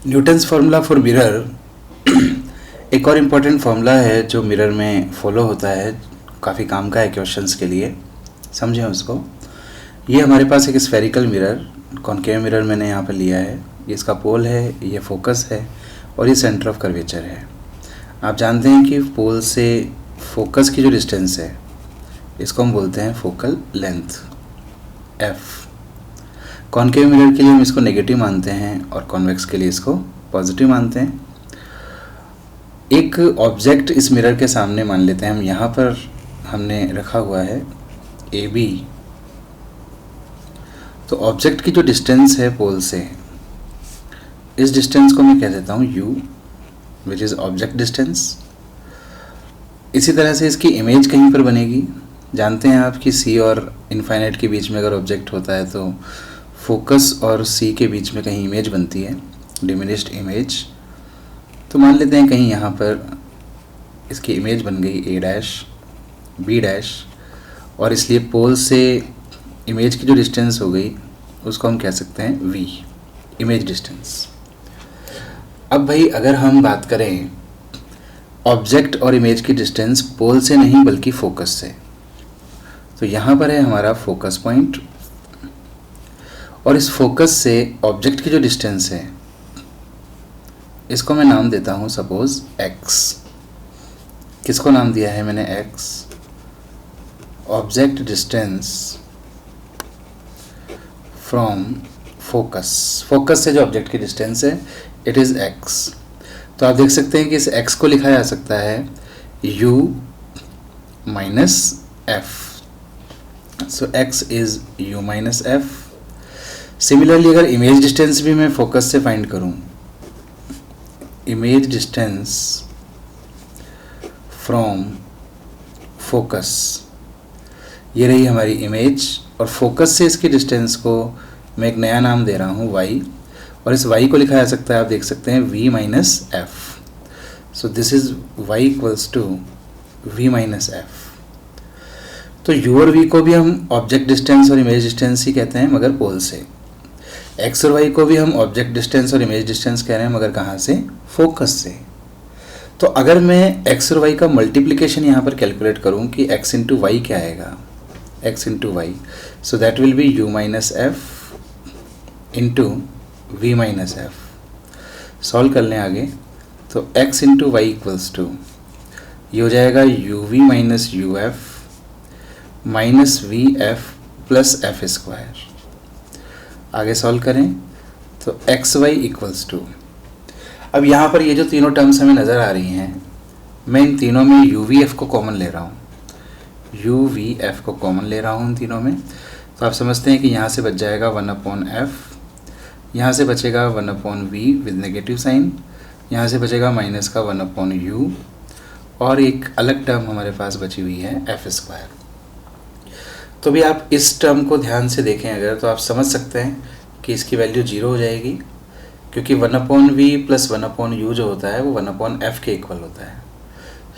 Newton's formula for mirror एक और important formula है जो मिरर में फॉलो होता है, काफ़ी काम का है क्वेश्चंस के लिए, समझें उसको। ये हमारे पास एक स्फेरिकल मिरर, कॉनकेव मिरर मैंने यहाँ पर लिया है। ये इसका पोल है, ये फोकस है और ये सेंटर ऑफ कर्वेचर है। आप जानते हैं कि पोल से फोकस की जो डिस्टेंस है इसको हम बोलते हैं focal length F. Concave mirror के लिए हम इसको नेगेटिव मानते हैं और कॉन्वेक्स के लिए इसको पॉजिटिव मानते हैं। एक ऑब्जेक्ट इस मिरर के सामने मान लेते हैं हम, यहाँ पर हमने रखा हुआ है ए बी। तो ऑब्जेक्ट की जो डिस्टेंस है पोल से, इस डिस्टेंस को मैं कह देता हूँ u, which is object distance. इसी तरह से इसकी इमेज कहीं पर बनेगी। जानते हैं आप कि c और इनफाइनाइट के बीच में अगर ऑब्जेक्ट होता है तो फोकस और c के बीच में कहीं इमेज बनती है, डिमिनिश्ड इमेज। तो मान लेते हैं कहीं यहाँ पर इसकी इमेज बन गई a डैश b डैश, और इसलिए पोल से इमेज की जो डिस्टेंस हो गई उसको हम कह सकते हैं v, इमेज डिस्टेंस। अब भाई अगर हम बात करें ऑब्जेक्ट और इमेज की डिस्टेंस पोल से नहीं बल्कि फोकस से, तो यहाँ पर है हमारा फोकस पॉइंट, और इस फोकस से ऑब्जेक्ट की जो डिस्टेंस है इसको मैं नाम देता हूँ सपोज x। किसको नाम दिया है मैंने? x। Object distance from focus, focus से जो ऑब्जेक्ट की डिस्टेंस है इट इज़ x। तो आप देख सकते हैं कि इस x को लिखा जा सकता है u minus f. So x is u minus F. Similarly अगर इमेज डिस्टेंस भी मैं फोकस से फाइंड करूं, इमेज डिस्टेंस फ्रॉम फोकस, ये रही हमारी इमेज, और फोकस से इसकी डिस्टेंस को मैं एक नया नाम दे रहा हूँ y, और इस y को लिखा जा सकता है, आप देख सकते हैं v minus f. So this is y equals to v minus f. तो u और v को भी हम ऑब्जेक्ट डिस्टेंस और इमेज डिस्टेंस ही कहते हैं, मगर पोल से। x और y को भी हम ऑब्जेक्ट डिस्टेंस और इमेज डिस्टेंस कह रहे हैं, मगर कहाँ से? फोकस से। तो अगर मैं x और y का मल्टीप्लिकेशन यहाँ पर कैलकुलेट करूँ कि x इंटू वाई क्या आएगा, x into y, so that will be u minus f into v minus f. Solve कर लें आगे, तो x into y equals to, ये हो जाएगा u v minus u f minus v f plus f square. आगे solve करें तो एक्स वाई इक्वल्स टू, अब यहाँ पर ये जो तीनों टर्म्स हमें नज़र आ रही हैं, मैं इन तीनों में यू वी एफ को कॉमन ले रहा हूँ, यू वी एफ को कॉमन ले रहा हूँ इन तीनों में। तो आप समझते हैं कि यहाँ से बच जाएगा 1/f, यहाँ से बचेगा 1/v विद नेगेटिव साइन, यहाँ से बचेगा माइनस का 1/u, और एक अलग टर्म हमारे पास बची हुई है एफ स्क्वायर। तो भी आप इस टर्म को ध्यान से देखें अगर, तो आप समझ सकते हैं कि इसकी वैल्यू 0 हो जाएगी, क्योंकि 1/v प्लस 1/u जो होता है वो 1/f के इक्वल होता है।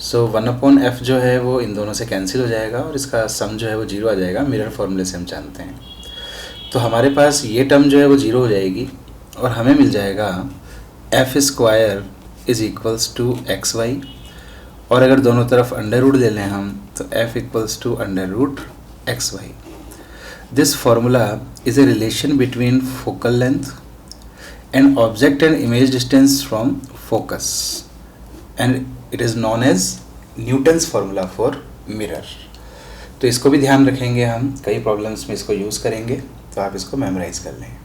सो 1/f जो है वो इन दोनों से कैंसिल हो जाएगा और इसका सम जो है वो 0 आ जाएगा, मिरर फॉर्मूले से हम जानते हैं। तो हमारे पास ये टर्म जो है वो 0 हो जाएगी और हमें मिल जाएगा f square is equals to x y, और अगर दोनों तरफ अंडर रूट ले लें हम तो f equals to under root x y. This formula is a relation between focal length and object and image distance from focus, and it is known as Newton's formula for mirror। तो इसको भी ध्यान रखेंगे हम, कई problems में इसको use करेंगे, तो आप इसको मेमोराइज कर लें।